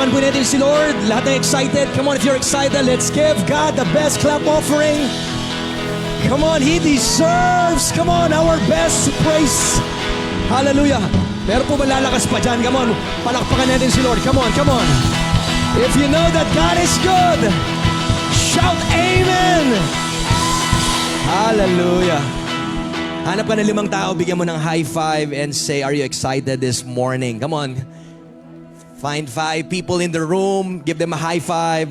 Palakpakan po natin si Lord. Lahat na excited. Come on, if you're excited, let's give God the best clap offering. Come on, He deserves, come on, our best praise. Hallelujah. Pero po malalakas pa dyan. Come on, palakpakan natin si Lord. Come on, come on. If you know that God is good, shout Amen. Hallelujah. Hanap ka ng 5 tao, bigyan mo ng high five and say, are you excited this morning? Come on. Find 5 people in the room, give them a high five.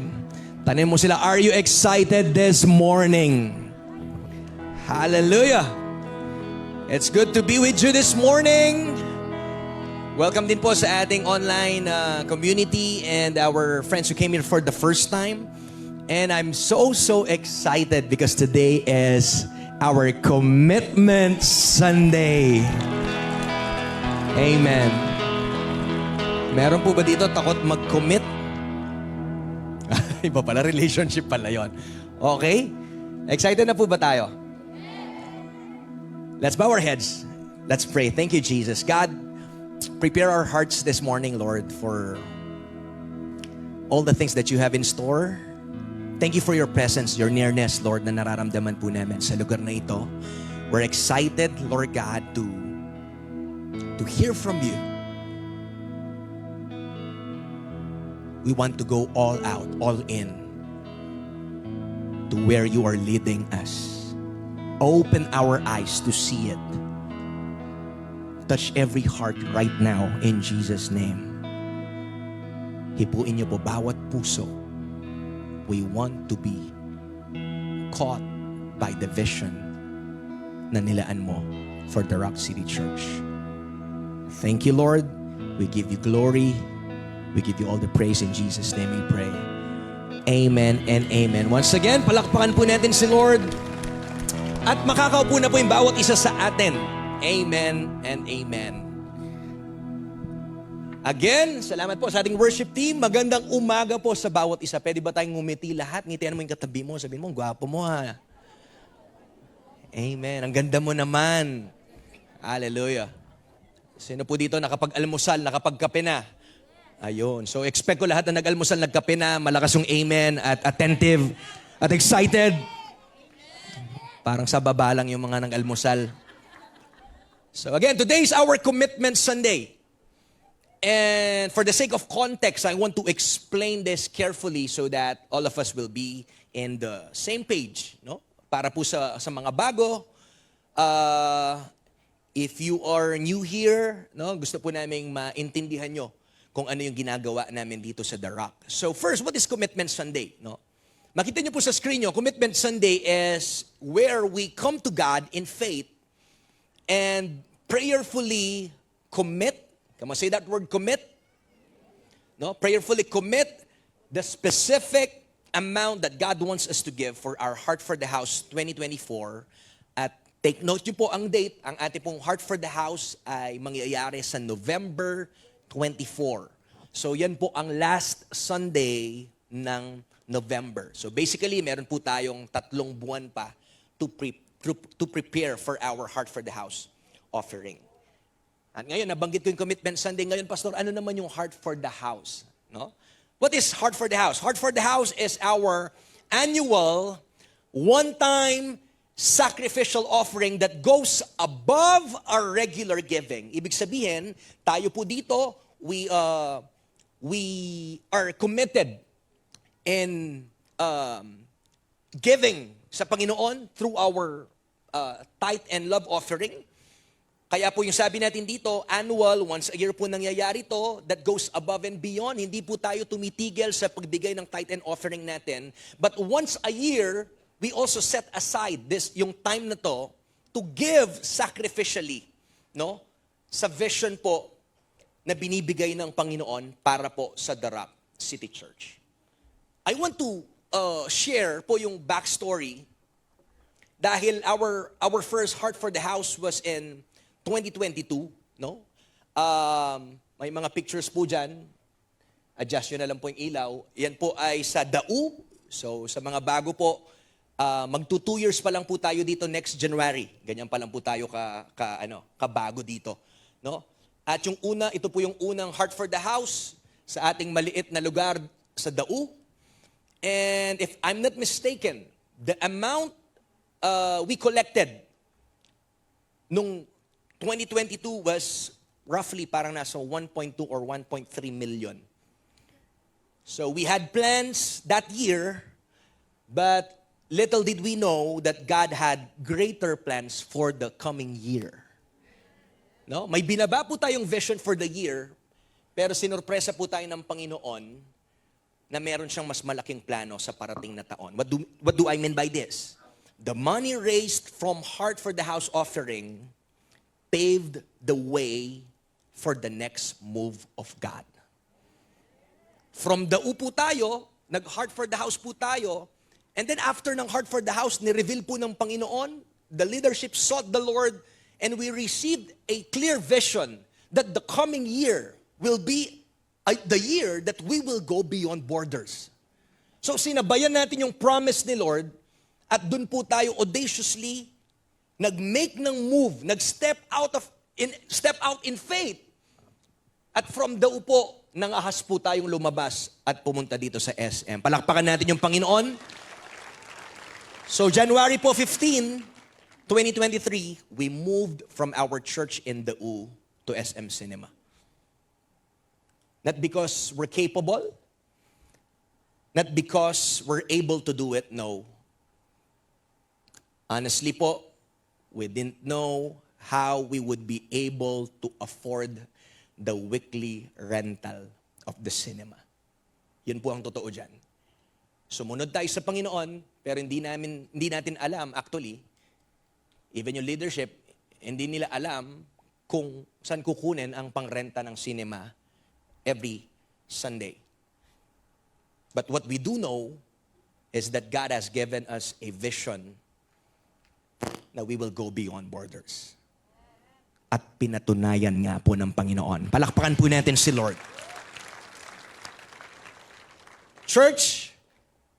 Tanin mo sila, are you excited this morning? Hallelujah. It's good to be with you this morning. Welcome din po sa ating online community and our friends who came here for the first time. And I'm so excited because today is our Commitment Sunday. Amen. Meron po ba dito takot mag-commit? Iba pala, relationship pala yon. Okay? Excited na po ba tayo? Let's bow our heads. Let's pray. Thank you, Jesus. God, prepare our hearts this morning, Lord, for all the things that you have in store. Thank you for your presence, your nearness, Lord, na nararamdaman po namin sa lugar na ito. We're excited, Lord God, to hear from you. We want to go all out, all in to where you are leading us. Open our eyes to see it. Touch every heart right now in Jesus' name. Hipuin niyo po bawat puso. We want to be caught by the vision na nilaan mo for the Rock City Church. Thank you, Lord. We give you glory. We give you all the praise in Jesus' name we pray. Amen and amen. Once again, palakpakan po natin si Lord. At makakaupo na po yung bawat isa sa atin. Amen and amen. Again, salamat po sa ating worship team. Magandang umaga po sa bawat isa. Pwede ba tayong ngumiti lahat? Ngitian mo yung katabi mo. Sabihin mo, gwapo mo ha. Amen. Ang ganda mo naman. Hallelujah. Sino po dito nakapag-almusal, nakapagkape na? Ayun. So expect ko lahat na nag-almusal, nagkape na, malakas yung amen at attentive at excited. Parang sa baba lang yung mga nag-almusal. So again, today is our Commitment Sunday. And for the sake of context, I want to explain this carefully so that all of us will be in the same page. No? Para po sa mga bago, if you are new here, no, gusto po naming maintindihan nyo kung ano yung ginagawa namin dito sa The Rock. So first, what is Commitment Sunday? No? Makita nyo po sa screen nyo, Commitment Sunday is where we come to God in faith and prayerfully commit. Come on, say that word, commit. No, prayerfully commit the specific amount that God wants us to give for our Heart for the House 2024. At take note nyo po ang date. Ang ating pong Heart for the House ay mangyayari sa November 24. So yan po ang last Sunday ng November. So basically, meron po tayong 3 buwan pa to prepare for our Heart for the House offering. At ngayon, nabanggit ko yung Commitment Sunday. Ngayon, Pastor, ano naman yung Heart for the House? No? What is Heart for the House? Heart for the House is our annual, one-time sacrificial offering that goes above our regular giving. Ibig sabihin, tayo po dito, we are committed in giving sa Panginoon through our tithe and love offering. Kaya po yung sabi natin dito, annual, once a year po nangyayari to, that goes above and beyond. Hindi po tayo tumitigil sa pagbigay ng tithe and offering natin. But once a year, we also set aside yung time na to give sacrificially, no? Sa vision po na binibigay ng Panginoon para po sa The Rock City Church. I want to share po yung backstory dahil our first Heart for the House was in 2022, no? May mga pictures po dyan. Adjust nyo na lang po yung ilaw. Yan po ay sa Dau. So sa mga bago po, magto 2 years pa lang po tayo dito next January. Ganyan pa lang po tayo kabago dito, no? At yung ito po yung unang Heart for the House sa ating maliit na lugar sa Dau. And if I'm not mistaken, the amount we collected nung 2022 was roughly parang nasa 1.2 or 1.3 million. So we had plans that year, but little did we know that God had greater plans for the coming year. No? May binaba po tayong vision for the year, pero sinurpresa po tayo ng Panginoon na meron siyang mas malaking plano sa parating na taon. What do I mean by this? The money raised from Heart for the House offering paved the way for the next move of God. From Dau po tayo, nag-Heart for the House po tayo, and then after ng Heart for the House, ni-reveal po ng Panginoon, the leadership sought the Lord, and we received a clear vision that the coming year will be the year that we will go beyond borders. So sinabayan natin yung promise ni Lord, at dun po tayo audaciously nag-make ng move, nag-step out in faith. At from Dau po, nangahas po tayong lumabas at pumunta dito sa SM. Palakpakan natin yung Panginoon. So January po 15, 2023, we moved from our church in Dau to SM Cinema. Not because we're capable, not because we're able to do it, no. Honestly po, we didn't know how we would be able to afford the weekly rental of the cinema. Yun po ang totoo dyan. Sumunod tayo sa Panginoon, pero hindi natin alam, actually, even yung leadership, hindi nila alam kung saan kukunin ang pangrenta ng cinema every Sunday. But what we do know is that God has given us a vision na we will go beyond borders. At pinatunayan nga po ng Panginoon. Palakpakan po natin si Lord. Church,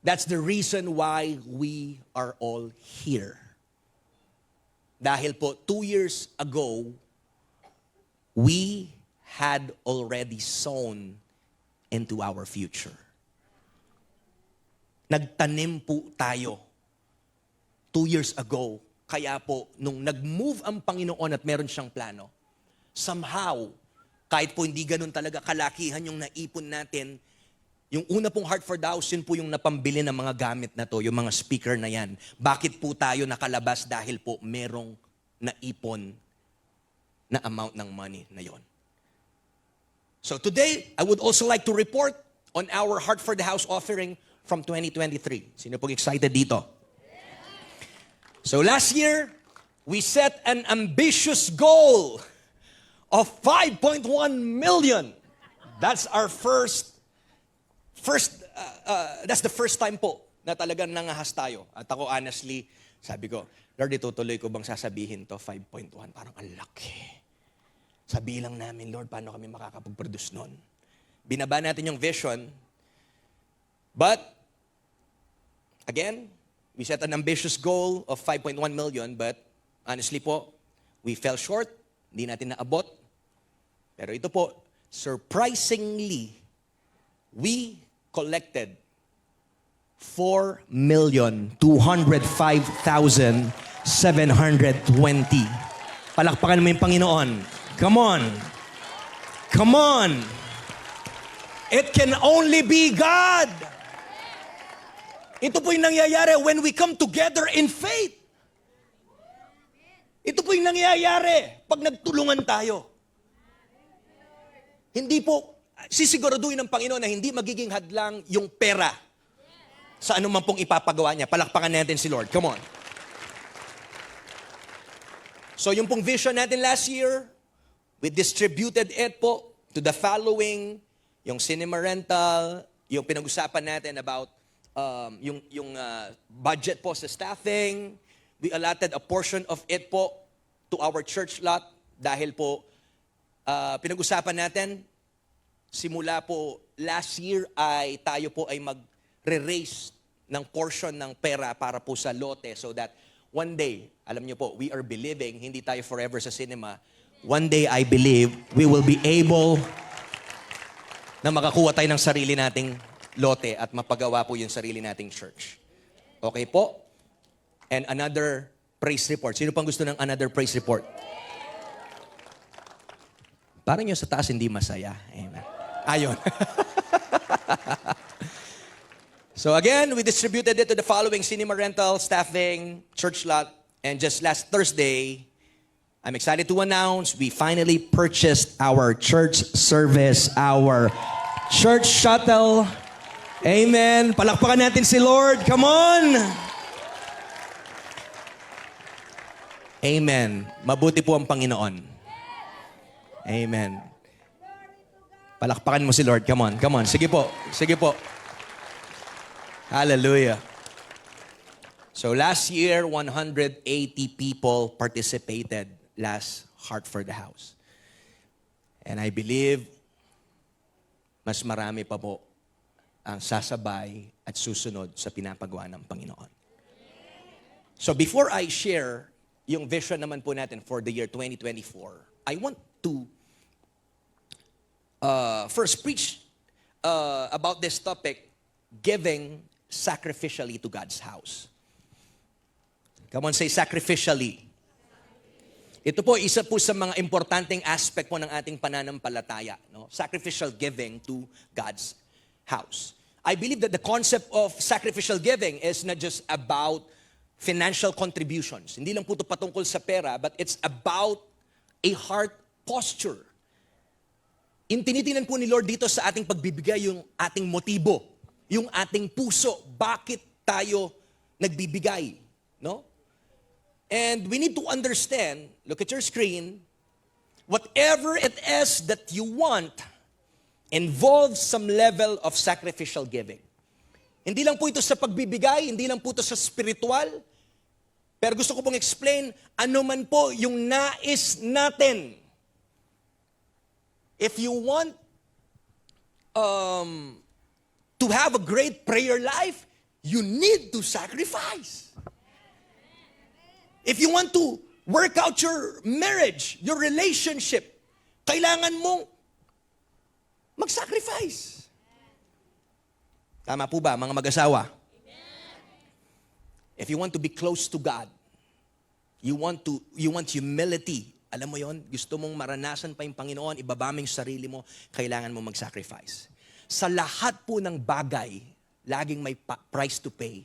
that's the reason why we are all here. Dahil po 2 years ago, we had already sown into our future. Nagtanim po tayo 2 years ago. Kaya po, nung nag-move ang Panginoon at meron siyang plano, somehow, kahit po hindi ganun talaga kalakihan yung naipon natin, yung una pong Heart for the House, yun po yung napambili ng mga gamit na to, yung mga speaker na yan. Bakit po tayo nakalabas? Dahil po merong naipon na amount ng money na yon. So today, I would also like to report on our Heart for the House offering from 2023. Sino pong excited dito? So last year, we set an ambitious goal of 5.1 million. That's our that's the first time po na talagang nangahas tayo. At ako honestly, sabi ko, Lord, itutuloy ko bang sasabihin to 5.1? Parang ang laki. Sabi lang namin, Lord, paano kami makakapag-produce nun? Binaba natin yung vision. But, again, we set an ambitious goal of 5.1 million, but honestly po, we fell short. Hindi natin naabot. Pero ito po, surprisingly, we collected 4,205,720. Palakpakan mo yung Panginoon. Come on. Come on. It can only be God. Ito po yung nangyayari when we come together in faith. Ito po yung nangyayari pag nagtulungan tayo. Hindi po, sisiguraduhin ng Panginoon na hindi magiging hadlang yung pera sa anumang pong ipapagawa niya. Palakpakan natin si Lord. Come on. So yung pong vision natin last year, we distributed it po to the following, yung cinema rental, yung pinag-usapan natin about yung budget po sa staffing. We allotted a portion of it po to our church lot dahil po pinag-usapan natin simula po last year ay tayo po ay mag-raise ng portion ng pera para po sa lote so that one day, alam niyo po, we are believing, hindi tayo forever sa cinema. One day, I believe, we will be able na makakuha tayo ng sarili nating lote at mapagawa po yung sarili nating church. Okay po? And another praise report. Sino pang gusto ng another praise report? Parang yung sa taas hindi masaya. Amen. Ayon. So again, we distributed it to the following: cinema rental, staffing, church lot, and just last Thursday, I'm excited to announce we finally purchased our church service, our church shuttle. Amen. Palakpakan natin si Lord. Come on. Amen. Mabuti po ang Panginoon. Amen. Palakpakan mo si Lord. Come on, come on. Sige po. Sige po. Hallelujah. So last year, 180 people participated last Heart for the House. And I believe mas marami pa po ang sasabay at susunod sa pinapagawa ng Panginoon. So before I share yung vision naman po natin for the year 2024, I want to first preach about this topic, giving sacrificially to God's house. Come on, say sacrificially. Ito po, isa po sa mga importanteng aspect po ng ating pananampalataya. No? Sacrificial giving to God's house. I believe that the concept of sacrificial giving is not just about financial contributions. Hindi lang po ito patungkol sa pera, but it's about a heart posture. Tinitingnan po ni Lord dito sa ating pagbibigay yung ating motibo, yung ating puso. Bakit tayo nagbibigay? No? And we need to understand, look at your screen, whatever it is that you want involves some level of sacrificial giving. Hindi lang po ito sa pagbibigay, hindi lang po ito sa spiritual, pero gusto ko pong explain, ano man po yung nais natin. If you want to have a great prayer life, you need to sacrifice. If you want to work out your marriage, your relationship, kailangan mong mag-sacrifice. Tama po ba, mga mag-asawa? If you want to be close to God, you want humility. Alam mo yon, gusto mong maranasan pa yung Panginoon, ibaba mo yung sarili mo, kailangan mo mag-sacrifice. Sa lahat po ng bagay, laging may price to pay.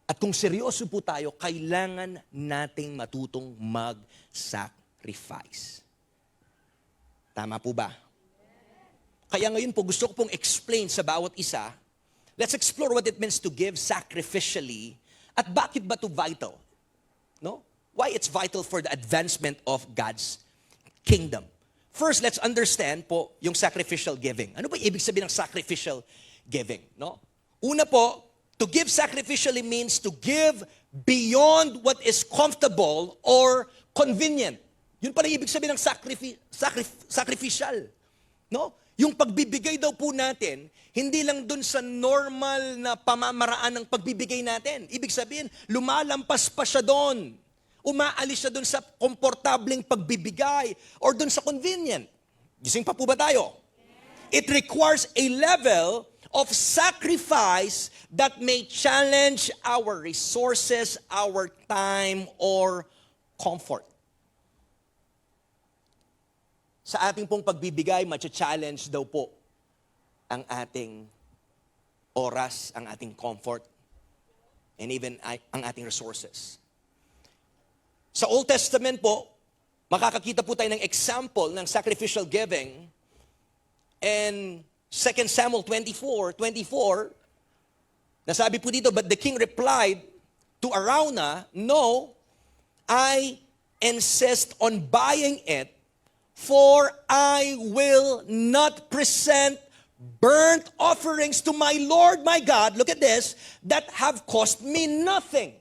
At kung seryoso po tayo, kailangan nating matutong mag-sacrifice. Tama po ba? Kaya ngayon po, gusto ko pong explain sa bawat isa. Let's explore what it means to give sacrificially at bakit ba ito vital? No? Why it's vital for the advancement of God's kingdom. First, let's understand po yung sacrificial giving. Ano ba ibig sabihin ng sacrificial giving? No? Una po, to give sacrificially means to give beyond what is comfortable or convenient. Yun pala ibig sabihin ng sacrificial. No? Yung pagbibigay daw po natin, hindi lang dun sa normal na pamamaraan ng pagbibigay natin. Ibig sabihin, lumalampas pa siya doon. Umaalis siya dun sa komportableng pagbibigay or dun sa convenient. Gising pa po ba tayo? It requires a level of sacrifice that may challenge our resources, our time, or comfort. Sa ating pong pagbibigay, matcha-challenge daw po ang ating oras, ang ating comfort, and even ang ating resources. Sa Old Testament po, makakakita po tayo ng example ng sacrificial giving. And 2 Samuel 24, nasabi po dito, but the king replied to Araunah, no, I insist on buying it, for I will not present burnt offerings to my Lord, my God, look at this, that have cost me nothing.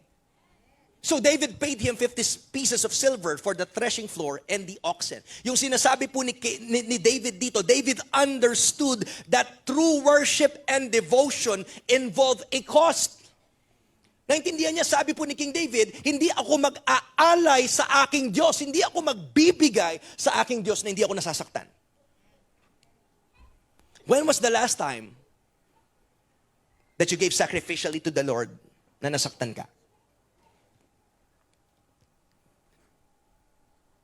So David paid him 50 pieces of silver for the threshing floor and the oxen. Yung sinasabi po ni David dito, David understood that true worship and devotion involve a cost. Naintindihan niya, sabi po ni King David, hindi ako mag-aalay sa aking Diyos, hindi ako magbibigay sa aking Diyos na hindi ako nasasaktan. When was the last time that you gave sacrificially to the Lord na nasaktan ka?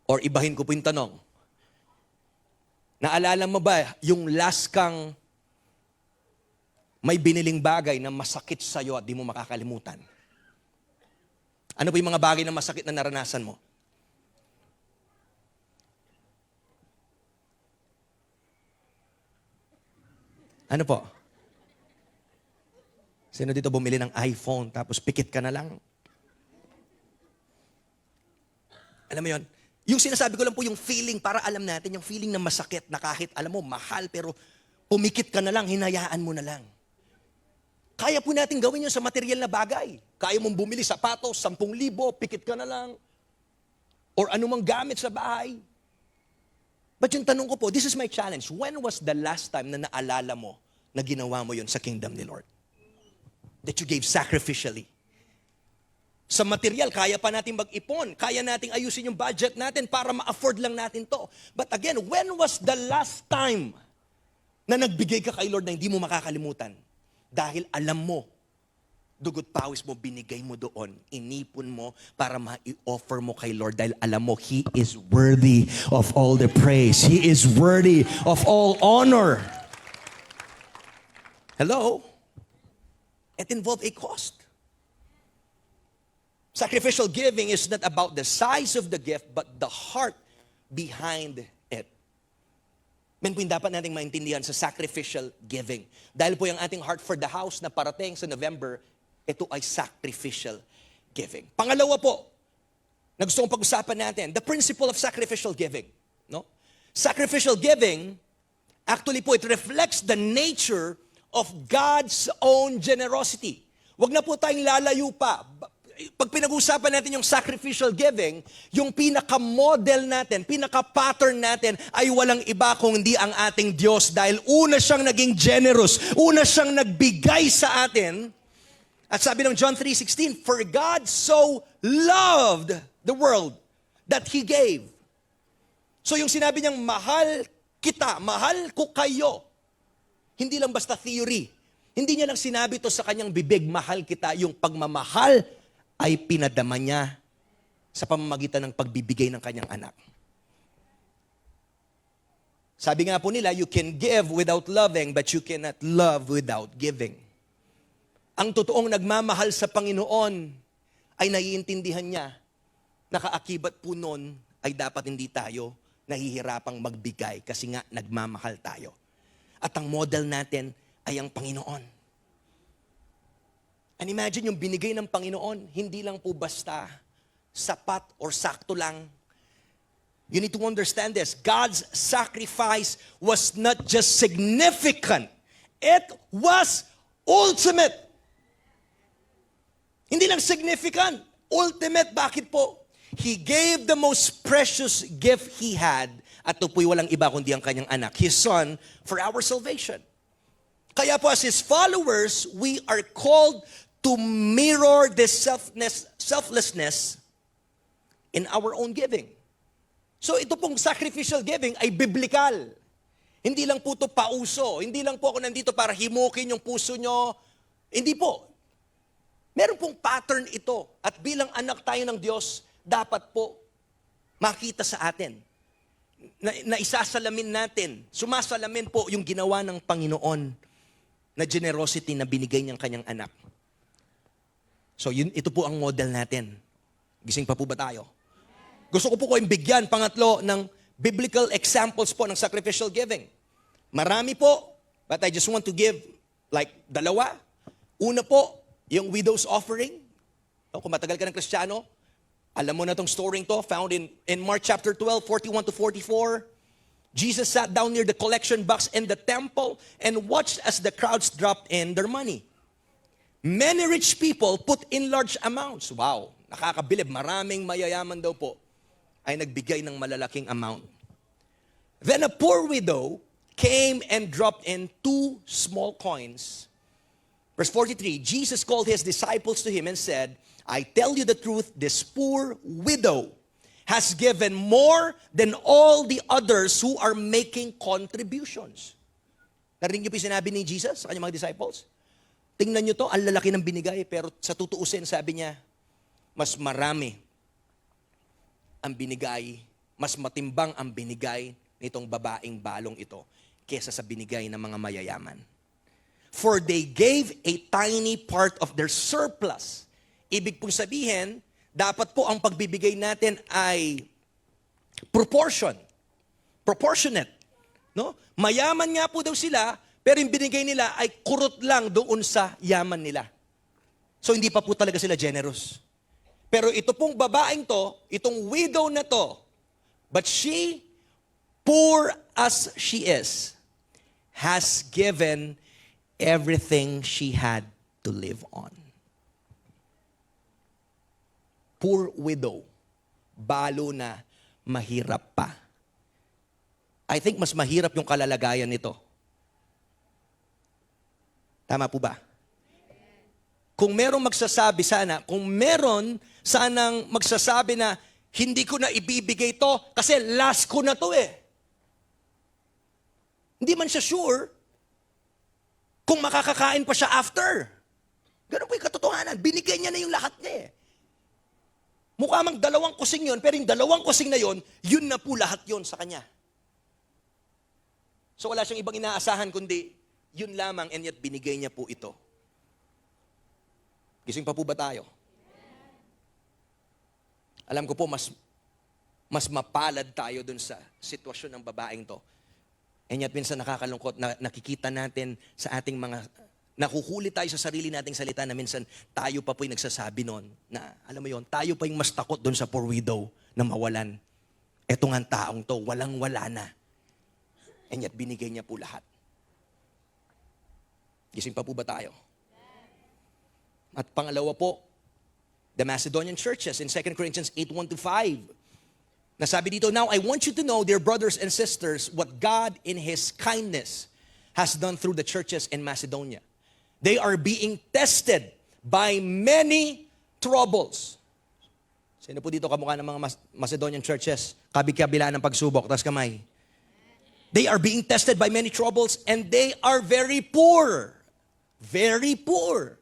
Or ibahin ko po yung tanong. Naalala mo ba yung last kang may biniling bagay na masakit sa'yo at di mo makakalimutan? Ano po yung mga bagay na masakit na naranasan mo? Ano po? Sino dito bumili ng iPhone tapos pikit ka na lang? Alam mo yon? Yung sinasabi ko lang po yung feeling, para alam natin, yung feeling na masakit na kahit alam mo, mahal, pero pumikit ka na lang, hinayaan mo na lang. Kaya po natin gawin yun sa material na bagay. Kaya mong bumili sapatos, 10,000, pikit ka na lang. Or anumang gamit sa bahay. But yung tanong ko po, this is my challenge. When was the last time na naalala mo na ginawa mo yun sa kingdom ni Lord? That you gave sacrificially. Sa material, kaya pa natin mag-ipon. Kaya nating ayusin yung budget natin para ma-afford lang natin to. But again, when was the last time na nagbigay ka kay Lord na hindi mo makakalimutan? Dahil alam mo, dugot pawis mo, binigay mo doon, inipon mo para ma-i-offer mo kay Lord dahil alam mo, He is worthy of all the praise. He is worthy of all honor. Hello? It involves a cost. Sacrificial giving is not about the size of the gift, but the heart behind it. Men po yung dapat nating maintindihan sa sacrificial giving. Dahil po yung ating Heart for the House na parating sa November, ito ay sacrificial giving. Pangalawa po, na gusto kong pag-usapan natin, the principle of sacrificial giving. No? Sacrificial giving, actually po, it reflects the nature of God's own generosity. Huwag na po tayong lalayo pa. Pag pinag-usapan natin yung sacrificial giving, yung pinaka-model natin, pinaka-pattern natin ay walang iba kung hindi ang ating Diyos dahil una siyang naging generous, una siyang nagbigay sa atin. At sabi ng John 3:16, for God so loved the world that He gave. So yung sinabi niyang mahal kita, mahal ko kayo, hindi lang basta theory. Hindi niya lang sinabi to sa kanyang bibig, mahal kita, yung pagmamahal ay pinadama niya sa pamamagitan ng pagbibigay ng kanyang anak. Sabi nga po nila, you can give without loving, but you cannot love without giving. Ang totoong nagmamahal sa Panginoon ay naiintindihan niya na kaakibat po nun ay dapat hindi tayo nahihirapang magbigay kasi nga nagmamahal tayo. At ang model natin ay ang Panginoon. And imagine yung binigay ng Panginoon, hindi lang po basta sapat or sakto lang. You need to understand this. God's sacrifice was not just significant. It was ultimate. Hindi lang significant, ultimate. Bakit po? He gave the most precious gift He had, at ito po'y walang iba kundi ang kanyang anak, His Son, for our salvation. Kaya po as His followers, we are called to mirror this selflessness in our own giving. So ito pong sacrificial giving ay biblical. Hindi lang po ito pauso. Hindi lang po ako nandito para himukin yung puso nyo. Hindi po. Meron pong pattern ito. At bilang anak tayo ng Diyos, dapat po makita sa atin na isasalamin natin, sumasalamin po yung ginawa ng Panginoon na generosity na binigay niyang kanyang anak. So ito po ang model natin. Gising pa po ba tayo? Gusto ko po kayong bigyan, pangatlo, ng biblical examples po ng sacrificial giving. Marami po, but I just want to give like dalawa. Una po, yung widow's offering. Kung matagal ka ng Kristiyano, alam mo na itong story to, found in Mark chapter 12, 41 to 44. Jesus sat down near the collection box in the temple and watched as the crowds dropped in their money. Many rich people put in large amounts. Wow, nakakabilib. Maraming mayayaman daw po ay nagbigay ng malalaking amount. Then a poor widow came and dropped in 2 small coins. Verse 43, Jesus called His disciples to Him and said, I tell you the truth, this poor widow has given more than all the others who are making contributions. Narinig niyo po yung sinabi ni Jesus sa kanyang mga disciples? Tingnan niyo to, ang lalaki ng binigay, pero sa tutuusin, sabi niya, mas marami ang binigay, mas matimbang ang binigay nitong babaeng balong ito kesa sa binigay ng mga mayayaman. For they gave a tiny part of their surplus. Ibig pong sabihin, dapat po ang pagbibigay natin ay proportionate. No? Mayaman nga po daw sila, pero yung binigay nila ay kurot lang doon sa yaman nila. So hindi pa po talaga sila generous. Pero ito pong babaeng to, itong widow na to, but she, poor as she is, has given everything she had to live on. Poor widow, balo na mahirap pa. I think mas mahirap yung kalalagayan nito. Tama po ba? Kung merong magsasabi sana, kung meron sanang magsasabi na hindi ko na ibibigay to kasi last ko na to eh. Hindi man siya sure kung makakakain pa siya after. Ganun po yung katotohanan. Binigay niya na yung lahat niya eh. Mukha mang dalawang kusing yun, pero yung dalawang kusing na yun, yun na po lahat yun sa kanya. So wala siyang ibang inaasahan kundi yun lamang, and yet binigay niya po ito. Gising pa po ba tayo? Alam ko po, mas mapalad tayo dun sa sitwasyon ng babaeng to. And yet minsan nakakalungkot na nakikita natin sa ating mga, nakuhuli tayo sa sarili nating salita na minsan tayo pa po yung nagsasabi nun na, alam mo yon, tayo pa yung mas takot dun sa poor widow na mawalan. Eto nga taong to, walang-wala na. And yet binigay niya po lahat. Gising pa po ba tayo? At pangalawa po, the Macedonian churches in 2 Corinthians 8:1-5. Nasabi dito, now I want you to know, dear brothers and sisters, what God in His kindness has done through the churches in Macedonia. They are being tested by many troubles. Sino po dito kamukha ng mga Macedonian churches? Kabila ng pagsubok, tas kamay. They are being tested by many troubles and they are very poor. Very poor.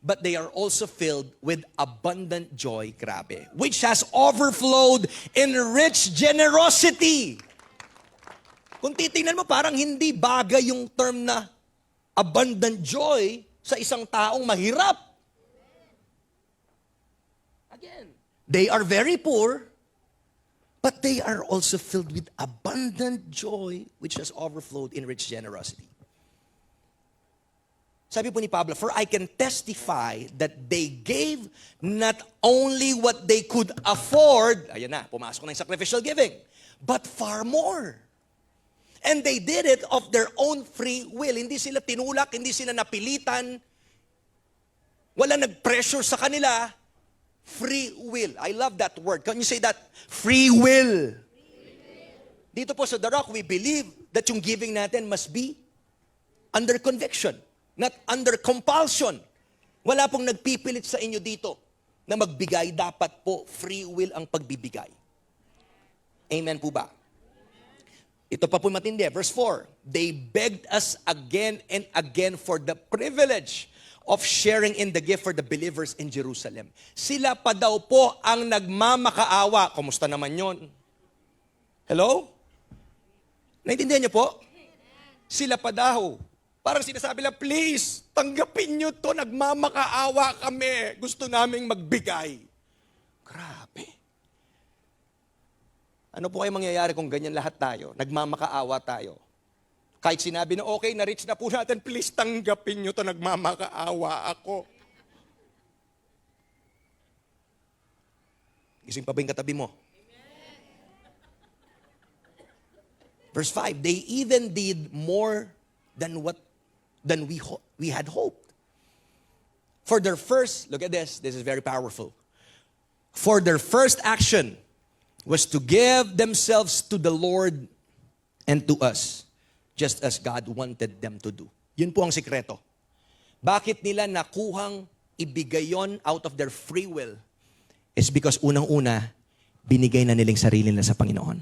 But they are also filled with abundant joy, grabe, which has overflowed in rich generosity. Kung titingnan mo, parang hindi bagay yung term na abundant joy sa isang taong mahirap. Again, they are very poor, but they are also filled with abundant joy, which has overflowed in rich generosity. Sabi po ni Pablo, for I can testify that they gave not only what they could afford, ayan na, pumasok na yung sacrificial giving, but far more. And they did it of their own free will. Hindi sila tinulak, hindi sila napilitan, wala nag-pressure sa kanila, free will. I love that word. Can you say that? Free will. Dito po sa The Rock, we believe that yung giving natin must be under conviction. Not under compulsion. Wala pong nagpipilit sa inyo dito na magbigay. Dapat po free will ang pagbibigay. Amen po ba? Ito pa po matindi. Verse 4. They begged us again and again for the privilege of sharing in the gift for the believers in Jerusalem. Sila pa daw po ang nagmamakaawa. Kumusta naman yon? Hello? Naintindihan niyo po? Sila pa daw. Parang sinasabi lang, please, tanggapin nyo to, nagmamakaawa kami. Gusto naming magbigay. Grabe. Ano po kayo mangyayari kung ganyan lahat tayo? Nagmamakaawa tayo. Kahit sinabi na, okay, na-reach na po natin, please, tanggapin nyo to, nagmamakaawa ako. Gising pa ba yung katabi mo? Verse 5, they even did more than we had hoped. For their first, look at this is very powerful. For their first action was to give themselves to the Lord and to us, just as God wanted them to do. Yun po ang sikreto. Bakit nila nakuhang ibigay yon out of their free will? It's because unang-una, binigay na nilang sarili nila sa Panginoon.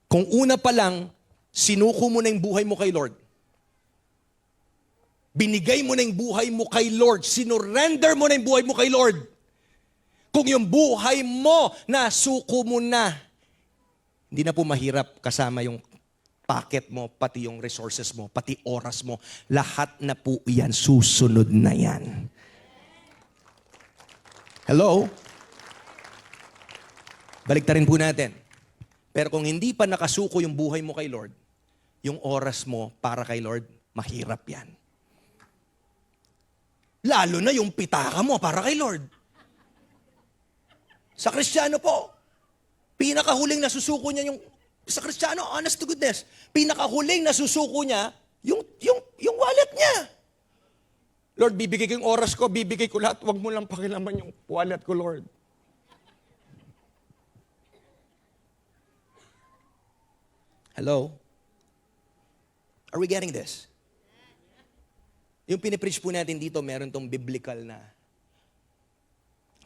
Kung una pa lang, Sinuko mo na yung buhay mo kay Lord. Binigay mo na yung buhay mo kay Lord. Sinurrender mo na yung buhay mo kay Lord. Kung yung buhay mo, nasuko mo na, hindi na po mahirap kasama yung packet mo, pati yung resources mo, pati oras mo. Lahat na po yan, susunod na yan. Hello? Baliktarin po natin. Pero kung hindi pa nakasuko yung buhay mo kay Lord, yung oras mo para kay Lord, mahirap yan. Lalo na yung pitaka mo para kay Lord. Sa Kristiyano po, pinakahuling nasusuko niya yung, sa Kristiyano, honest to goodness, pinakahuling nasusuko niya, yung wallet niya. Lord, bibigay ko yung oras ko, bibigay ko lahat, huwag mo lang pakilaman yung wallet ko, Lord. Hello? Are we getting this? Yung pinipreach po natin dito, meron tong biblical na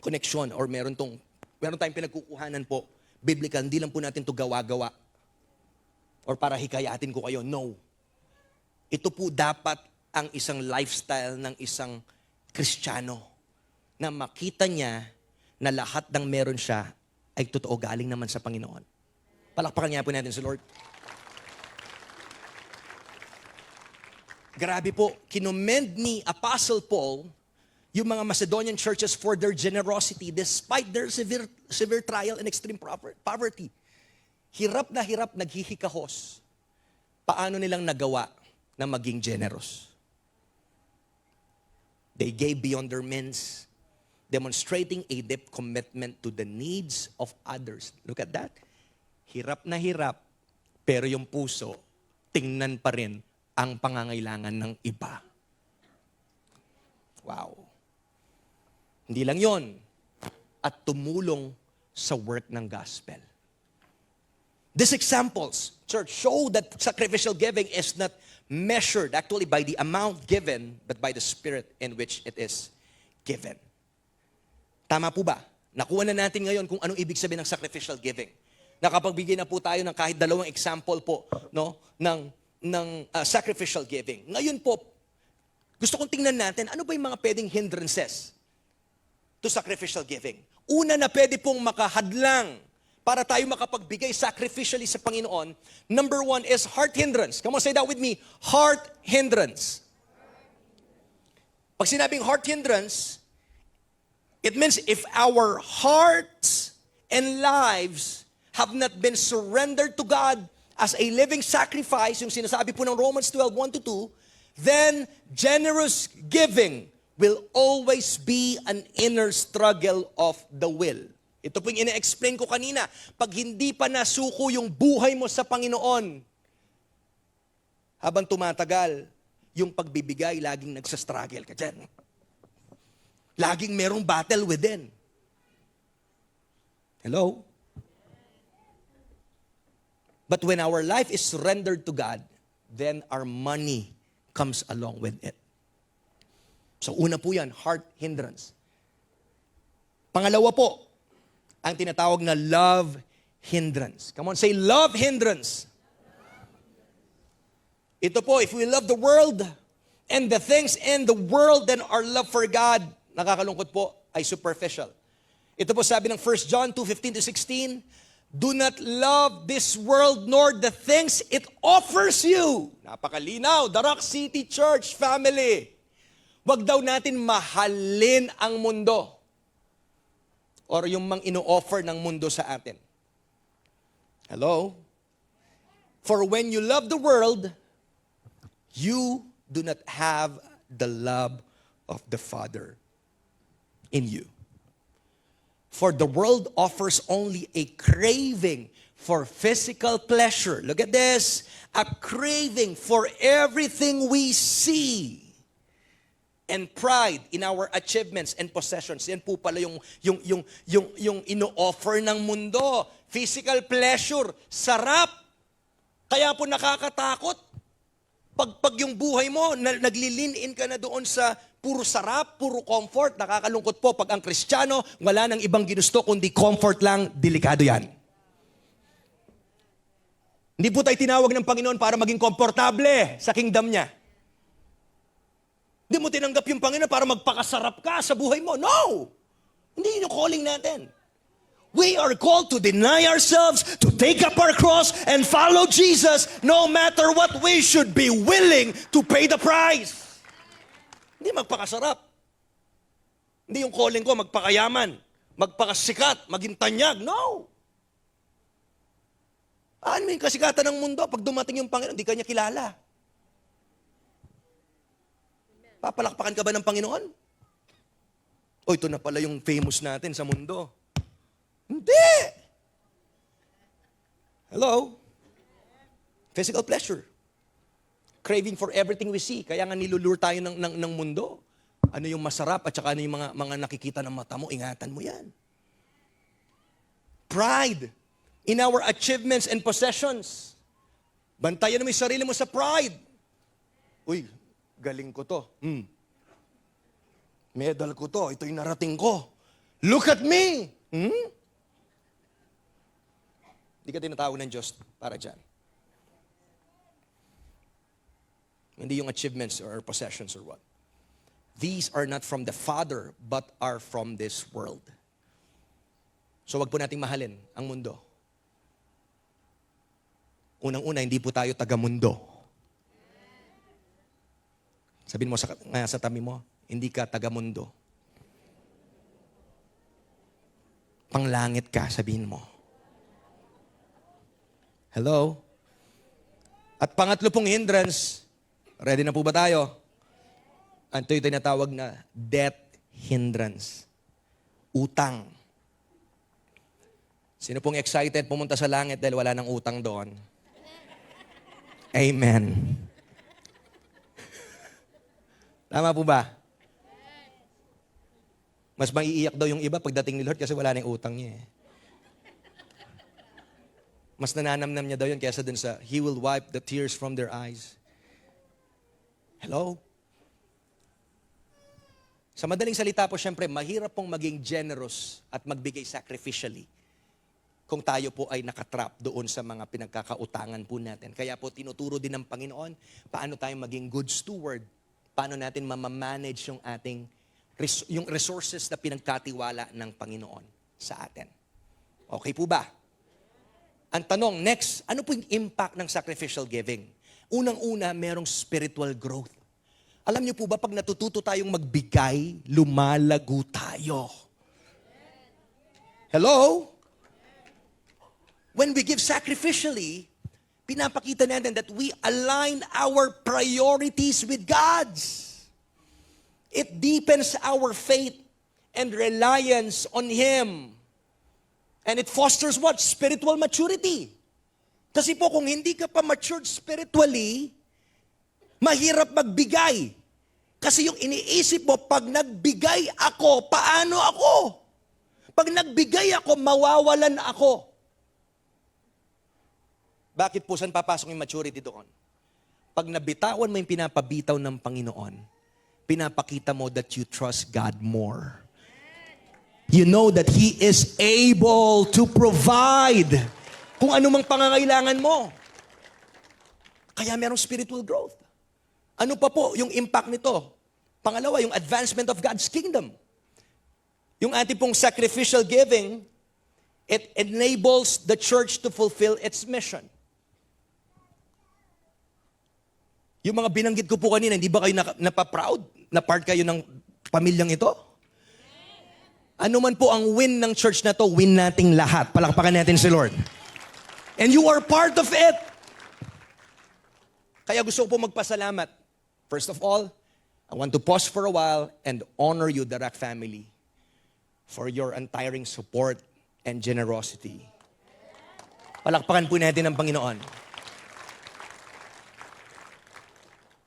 connection or meron tayong pinagkukuhanan po. Biblical, hindi lang po natin to gawa-gawa or para hikayatin ko kayo. No. Ito po dapat ang isang lifestyle ng isang Kristiyano na makita niya na lahat ng meron siya ay totoo galing naman sa Panginoon. Palakpakan niya po natin sa Lord. Grabe po, kinomend ni Apostle Paul yung mga Macedonian churches for their generosity despite their severe trial and extreme poverty. Hirap na hirap, naghihikahos. Paano nilang nagawa na maging generous? They gave beyond their means, demonstrating a deep commitment to the needs of others. Look at that. Hirap na hirap, pero yung puso, tingnan pa rin ang pangangailangan ng iba. Wow. Hindi lang yon, at tumulong sa work ng gospel. These examples, church, show that sacrificial giving is not measured actually by the amount given, but by the spirit in which it is given. Tama po ba? Nakuha na natin ngayon kung anong ibig sabihin ng sacrificial giving. Nakapagbigay na po tayo ng kahit dalawang example po, no, ng sacrificial giving. Ngayon po, gusto kong tingnan natin, ano ba yung mga pwedeng hindrances to sacrificial giving? Una na pwede pong makahadlang para tayo makapagbigay sacrificially sa Panginoon. Number one is heart hindrance. Come on, say that with me. Heart hindrance. Pag sinabing heart hindrance, it means if our hearts and lives have not been surrendered to God as a living sacrifice, yung sinasabi po ng Romans 12:1-2, then generous giving will always be an inner struggle of the will. Ito po yung ina-explain ko kanina. Pag hindi pa nasuko yung buhay mo sa Panginoon, habang tumatagal, yung pagbibigay, laging nagsastruggle ka dyan. Laging merong battle within. Hello? But when our life is surrendered to God, then our money comes along with it. So una po yan, heart hindrance. Pangalawa po, ang tinatawag na love hindrance. Come on, say love hindrance. Ito po, if we love the world and the things in the world, then our love for God, nakakalungkot po, ay superficial. Ito po sabi ng 1 John 2:15-16, do not love this world nor the things it offers you. Napakalinaw, Darak City Church family. Wag daw natin mahalin ang mundo or yung mang ino-offer ng mundo sa atin. Hello? For when you love the world, you do not have the love of the Father in you. For the world offers only a craving for physical pleasure. Look at this. A craving for everything we see. And pride in our achievements and possessions. Yan po pala yung ino-offer ng mundo. Physical pleasure. Sarap. Kaya po nakakatakot. Pag yung buhay mo, nagli-lean-in ka na doon sa puro sarap, puro comfort, nakakalungkot po pag ang Kristiyano, wala nang ibang ginusto, kundi comfort lang, delikado yan. Hindi po tayo tinawag ng Panginoon para maging komportable sa kingdom niya. Hindi mo tinanggap yung Panginoon para magpakasarap ka sa buhay mo. No! Hindi yun yung calling natin. We are called to deny ourselves, to take up our cross, and follow Jesus no matter what. We should be willing to pay the price. Hindi magpakasarap. Hindi yung calling ko magpakayaman, magpakasikat, maging tanyag. No! Ano yung kasikatan ng mundo? Pag dumating yung Panginoon, hindi ka niya kilala. Papalakpakan ka ba ng Panginoon? O ito na pala yung famous natin sa mundo. Hindi! Hello? Physical pleasure. Craving for everything we see. Kaya nga nilulure tayo ng mundo. Ano yung masarap at saka ano yung mga nakikita ng mata mo, ingatan mo yan. Pride in our achievements and possessions. Bantayan mo yung sarili mo sa pride. Uy, galing ko to. Medal ko to. Ito yung narating ko. Look at me! Hindi ka tinatawag ng Diyos para dyan. Hindi yung achievements or possessions or what. These are not from the Father, but are from this world. So wag po nating mahalin ang mundo. Unang-una, hindi po tayo taga-mundo. Sabihin mo sa tabi mo, hindi ka taga-mundo. Panglangit ka, sabihin mo. Hello? At pangatlo pong hindrance, ready na po ba tayo? Ito yung tinatawag na debt hindrance. Utang. Sino pong excited pumunta sa langit dahil wala nang utang doon? Amen. Tama po ba? Mas maiiyak daw yung iba pagdating ni Lord kasi wala nang utang niya. Mas nananamnam niya daw yun kaysa dun sa He will wipe the tears from their eyes. Hello? Sa madaling salita po, syempre, mahirap pong maging generous at magbigay sacrificially kung tayo po ay nakatrap doon sa mga pinagkakautangan po natin. Kaya po tinuturo din ng Panginoon paano tayo maging good steward, paano natin mamamanage yung ating yung resources na pinagkatiwala ng Panginoon sa atin. Okay po ba? Ang tanong, next, ano po yung impact ng sacrificial giving? Unang-una, merong spiritual growth. Alam niyo po ba, pag natututo tayong magbigay, lumalago tayo. Hello? When we give sacrificially, pinapakita natin that we align our priorities with God's. It deepens our faith and reliance on Him. And it fosters what? Spiritual maturity. Kasi po kung hindi ka pa matured spiritually, mahirap magbigay. Kasi yung iniisip mo, pag nagbigay ako, paano ako? Pag nagbigay ako, mawawalan ako. Bakit po saan papasok yung maturity doon? Pag nabitawan mo yung pinapabitaw ng Panginoon, pinapakita mo that you trust God more. You know that He is able to provide kung anumang pangangailangan mo. Kaya merong spiritual growth. Ano pa po yung impact nito? Pangalawa, yung advancement of God's kingdom. Yung ating pong sacrificial giving, it enables the church to fulfill its mission. Yung mga binanggit ko po kanina, hindi ba kayo napaproud na part kayo ng pamilyang ito? Ano man po ang win ng church na to, win nating lahat. Palakpakan natin si Lord. And you are part of it. Kaya gusto ko po magpasalamat. First of all, I want to pause for a while and honor you, Darak family, for your untiring support and generosity. Palakpakan po natin ang Panginoon.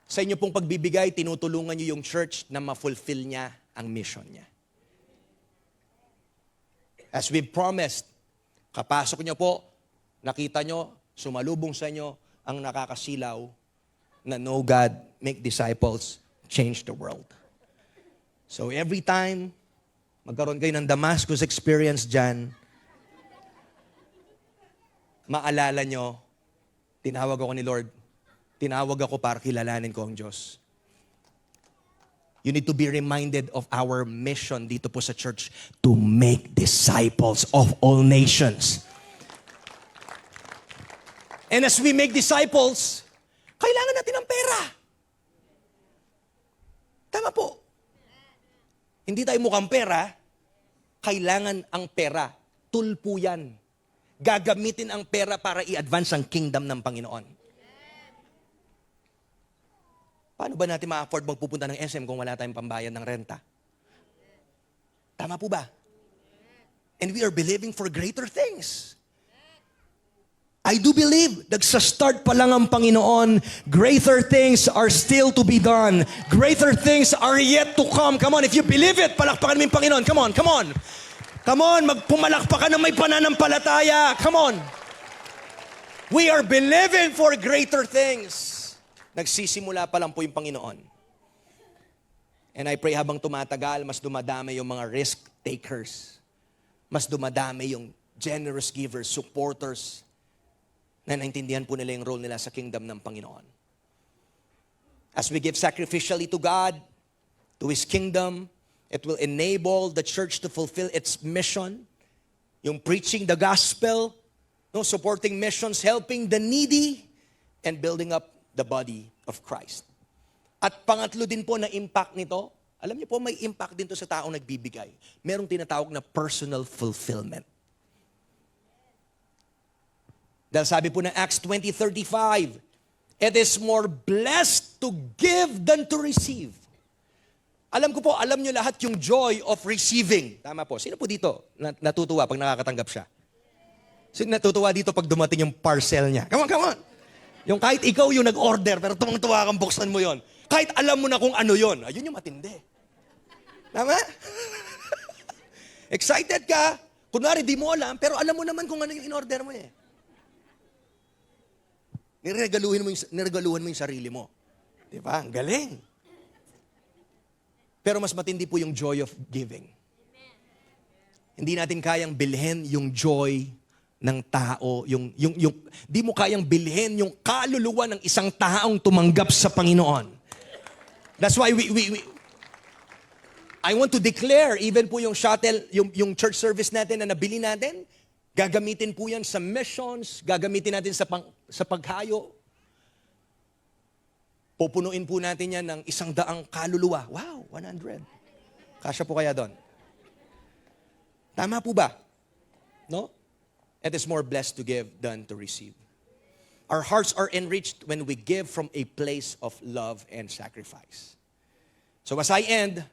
Sa inyo pong pagbibigay, tinutulungan niyo yung church na ma-fulfill niya ang mission niya. As we've promised, kapasok niyo po, nakita niyo, sumalubong sa inyo ang nakakasilaw na know God, make disciples, change the world. So every time magkaroon kayo ng Damascus experience dyan, maalala nyo Tinawag ako ni Lord. Tinawag ako para kilalanin ko ang Diyos. You need to be reminded of our mission dito po sa church to make disciples of all nations. And as we make disciples, kailangan natin ng pera. Tama po. Hindi tayo mukhang pera, kailangan ang pera. Tool po yan. Gagamitin ang pera para i-advance ang kingdom ng Panginoon. Paano ba natin ma-afford magpupunta ng SM kung wala tayong pambayad ng renta? Tama po ba? And we are believing for greater things. I do believe, nagsa-start pa lang ang Panginoon, greater things are still to be done. Greater things are yet to come. Come on, if you believe it, palakpakan mo yung Panginoon. Come on, come on. Come on, magpumalakpakan na may pananampalataya. Come on. We are believing for greater things. Nagsisimula pa lang po yung Panginoon. And I pray habang tumatagal, mas dumadami yung mga risk takers. Mas dumadami yung generous givers, supporters, na naintindihan po nila yung role nila sa kingdom ng Panginoon. As we give sacrificially to God, to His kingdom, it will enable the church to fulfill its mission, yung preaching the gospel, no, supporting missions, helping the needy, and building up the body of Christ. At pangatlo din po na impact nito, alam niyo po may impact din to sa taong nagbibigay. Merong tinatawag na personal fulfillment. Dahil sabi po ng Acts 20:35, it is more blessed to give than to receive. Alam ko po, alam niyo lahat yung joy of receiving. Tama po. Sino po dito natutuwa pag nakakatanggap siya? Sino natutuwa dito pag dumating yung parcel niya? Come on, come on. Yung kahit ikaw yung nag-order, pero tuwang-tuwa kang buksan mo yon. Kahit alam mo na kung ano yon. Ayun yung matindi. Tama? Excited ka. Kunwari, di mo alam, pero alam mo naman kung ano yung in-order mo eh. Niregaluhan mo yung sarili mo. Di ba? Ang galing. Pero mas matindi po yung joy of giving. Hindi natin kayang bilhin yung joy ng tao, di mo kayang bilhin yung kaluluwa ng isang taong tumanggap sa Panginoon. That's why I want to declare, even po yung shuttle, yung church service natin na nabili natin, gagamitin po yan sa missions, gagamitin natin sa paghayo. Pupunuin po natin yan ng 100 kaluluwa. Wow, 100. Kasya po kaya doon? Tama po ba? No? It is more blessed to give than to receive. Our hearts are enriched when we give from a place of love and sacrifice. So as I end,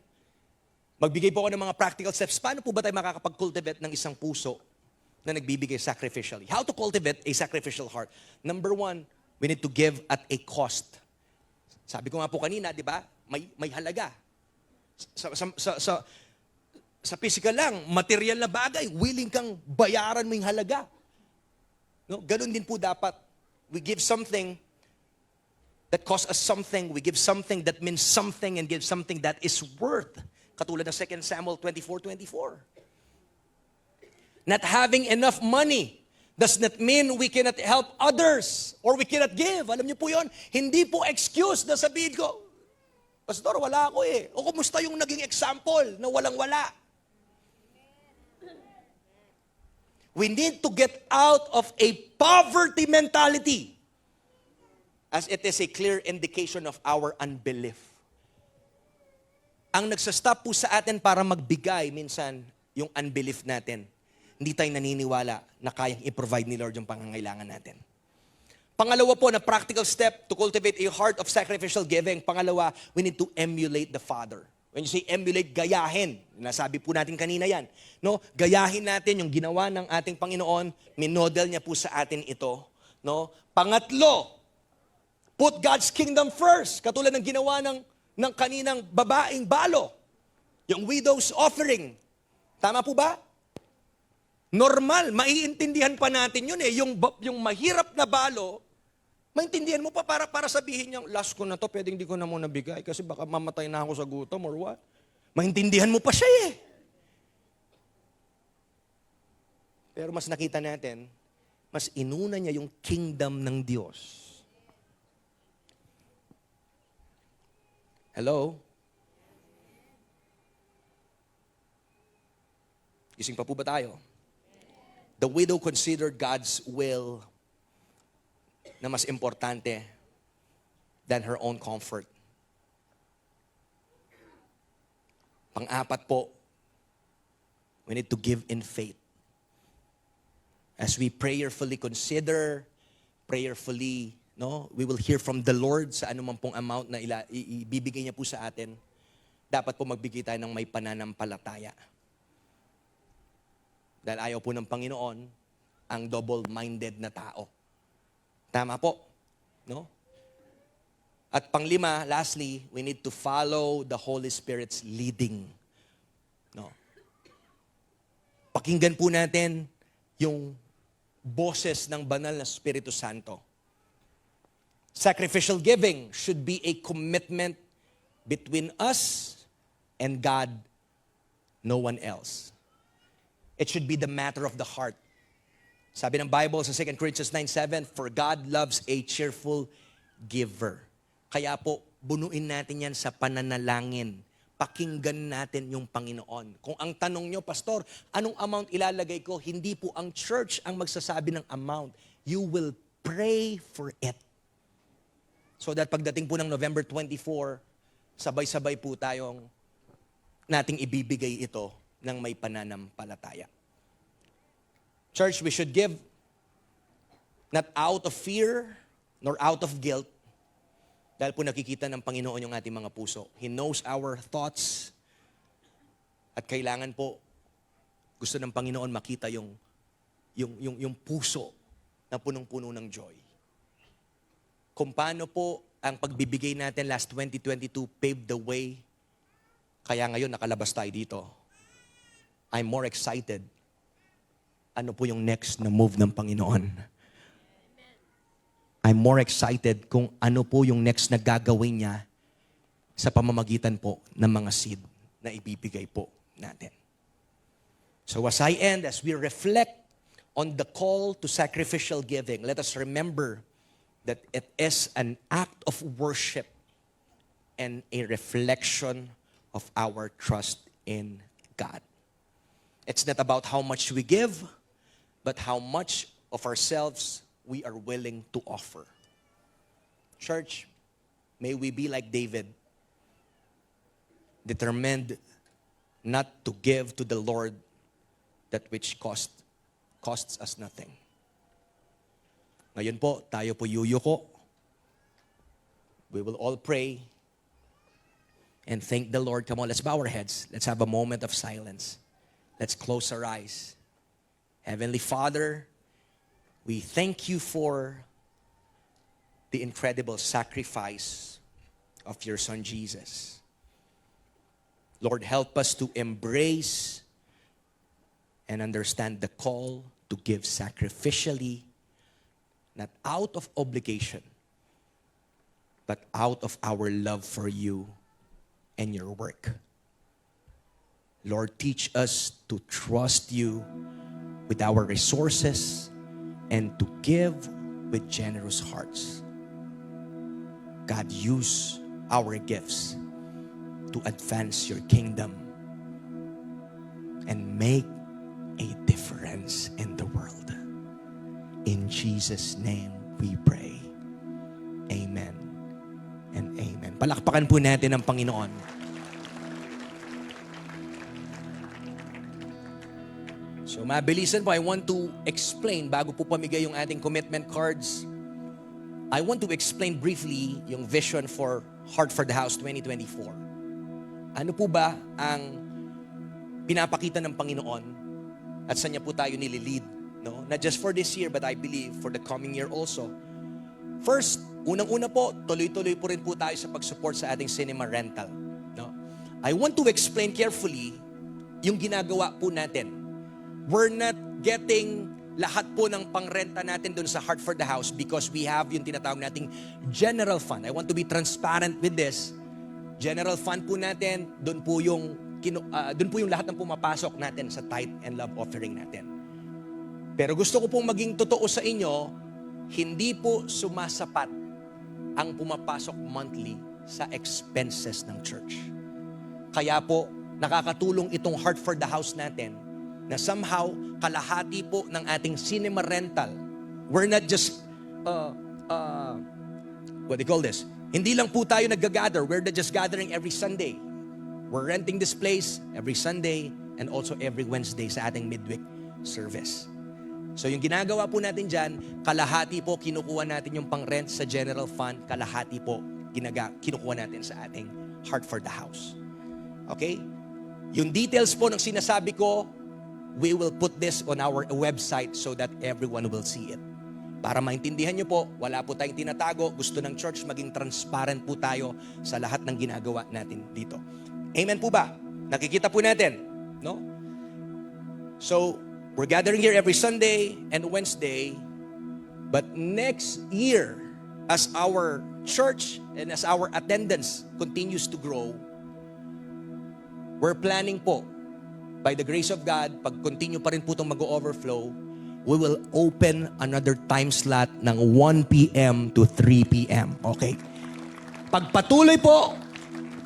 magbigay po ako ng mga practical steps. Paano po ba tayo makakapag-cultivate ng isang puso na nagbibigay sacrificially? How to cultivate a sacrificial heart? Number 1, we need to give at a cost. Sabi ko nga po kanina, di ba? May halaga. Sa physical lang, material na bagay, willing kang bayaran mo yung halaga. No? Ganun din po dapat. We give something that costs us something. We give something that means something and give something that is worth. Katulad ng 2 Samuel 24:24. Not having enough money does not mean we cannot help others or we cannot give. Alam niyo po yun? Hindi po excuse na sabihin ko, Pastor, wala ako eh. O kumusta yung naging example na walang-wala? We need to get out of a poverty mentality as it is a clear indication of our unbelief. Ang nagsastop po sa atin para magbigay minsan yung unbelief natin. Hindi tayo naniniwala na kayang i-provide ni Lord yung pangangailangan natin. Pangalawa po na practical step to cultivate a heart of sacrificial giving. Pangalawa, we need to emulate the Father. When you say emulate, gayahin. Nasabi po natin kanina yan. No? Gayahin natin yung ginawa ng ating Panginoon. Minodel niya po sa atin ito. No? Pangatlo, put God's kingdom first. Katulad ng ginawa ng kaninang babaeng balo. Yung widow's offering. Tama po ba? Normal, maiintindihan pa natin yun eh. Yung mahirap na balo, maintindihan mo pa para sabihin niya, last ko na to, pwedeng hindi ko na muna bigay kasi baka mamatay na ako sa gutom or what. Maintindihan mo pa siya eh. Pero mas nakita natin, Mas inuna niya yung kingdom ng Diyos. Hello? Gising pa po ba tayo? The widow considered God's will na mas importante than her own comfort. Pang-apat po, we need to give in faith. As we prayerfully consider, prayerfully, we will hear from the Lord sa anumang pong amount na ibibigay niya po sa atin. Dapat po magbigay tayo ng may pananampalataya. Dahil ayaw po ng Panginoon ang double-minded na tao. Tama po, no? At panglima, lastly, we need to follow the Holy Spirit's leading. No? Pakinggan po natin yung boses ng banal na Espiritu Santo. Sacrificial giving should be a commitment between us and God, no one else. It should be the matter of the heart. Sabi ng Bible sa 2 Corinthians 9:7, for God loves a cheerful giver. Kaya po, bunuin natin yan sa pananalangin. Pakinggan natin yung Panginoon. Kung ang tanong nyo, Pastor, anong amount ilalagay ko? Hindi po ang church ang magsasabi ng amount. You will pray for it. So that pagdating po ng November 24, sabay-sabay po tayong nating ibibigay ito ng may pananampalataya. Church, we should give not out of fear nor out of guilt, dahil po nakikita ng Panginoon yung ating mga puso. He knows our thoughts. At kailangan po, gusto ng Panginoon makita yung puso na punong-puno ng joy. Kung paano po ang pagbibigay natin last 2022 paved the way, kaya ngayon nakalabas tayo dito. I'm more excited. Ano po yung next na move ng Panginoon? I'm more excited kung ano po yung next na gagawin niya sa pamamagitan po ng mga seed na ibibigay po natin. So as I end, as we reflect on the call to sacrificial giving, let us remember that it is an act of worship and a reflection of our trust in God. It's not about how much we give, but how much of ourselves we are willing to offer. Church, may we be like David, determined not to give to the Lord that which costs us nothing. Ngayon po, tayo po yuyuko. We will all pray and thank the Lord. Come on, let's bow our heads. Let's have a moment of silence. Let's close our eyes. Heavenly Father, we thank you for the incredible sacrifice of your Son Jesus. Lord, help us to embrace and understand the call to give sacrificially, not out of obligation, but out of our love for you and your work. Lord, teach us to trust you with our resources and to give with generous hearts. God, use our gifts to advance your kingdom and make a difference in the world. In Jesus' name we pray. Amen and amen. Palakpakan po natin ang Panginoon. So mabilisan po, I want to explain, bago po pamigay yung ating commitment cards, I want to explain briefly yung vision for Heart for the House 2024. Ano po ba ang pinapakita ng Panginoon at saan niya po tayo nililid? No? Not just for this year, but I believe for the coming year also. First, unang-una po, tuloy-tuloy po rin po tayo sa pag-support sa ating cinema rental. No? I want to explain carefully yung ginagawa po natin. We're not getting lahat po ng pangrenta natin dun sa Heart for the House because we have yung tinatawag nating general fund. I want to be transparent with this. General fund po natin, dun po yung lahat ng pumapasok natin sa tithe and love offering natin. Pero gusto ko pong maging totoo sa inyo, hindi po sumasapat ang pumapasok monthly sa expenses ng church. Kaya po, nakakatulong itong Heart for the House natin na somehow kalahati po ng ating cinema rental. We're not just, what do you call this? Hindi lang po tayo nag-gather. We're not just gathering every Sunday. We're renting this place every Sunday and also every Wednesday sa ating midweek service. So yung ginagawa po natin dyan, kalahati po kinukuha natin yung pang-rent sa general fund, kalahati po kinukuha natin sa ating Heart for the House. Okay? Yung details po ng sinasabi ko, we will put this on our website so that everyone will see it. Para maintindihan nyo po, wala po tayong tinatago. Gusto ng church maging transparent po tayo sa lahat ng ginagawa natin dito. Amen po ba? Nakikita po natin, no? So, we're gathering here every Sunday and Wednesday. But next year, as our church and as our attendance continues to grow, we're planning po, by the grace of God, pag continue pa rin po itong mag-overflow, we will open another time slot ng 1 p.m. to 3 p.m. Okay? Pag patuloy po,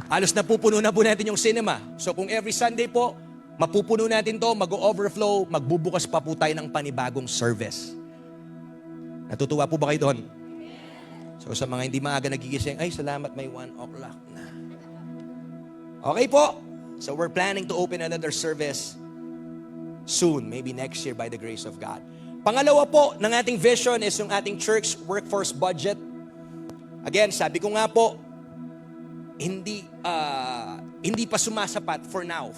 halos napupuno na po natin yung cinema. So kung every Sunday po, mapupuno natin to, mag-overflow, magbubukas pa po tayo ng panibagong service. Natutuwa po ba kayo doon? So sa mga hindi maaga nagigising, ay salamat may 1 o'clock na. Okay po. So we're planning to open another service soon, maybe next year by the grace of God. Pangalawa po ng ating vision is yung ating church workforce budget. Again, sabi ko nga po, hindi pa sumasapat for now.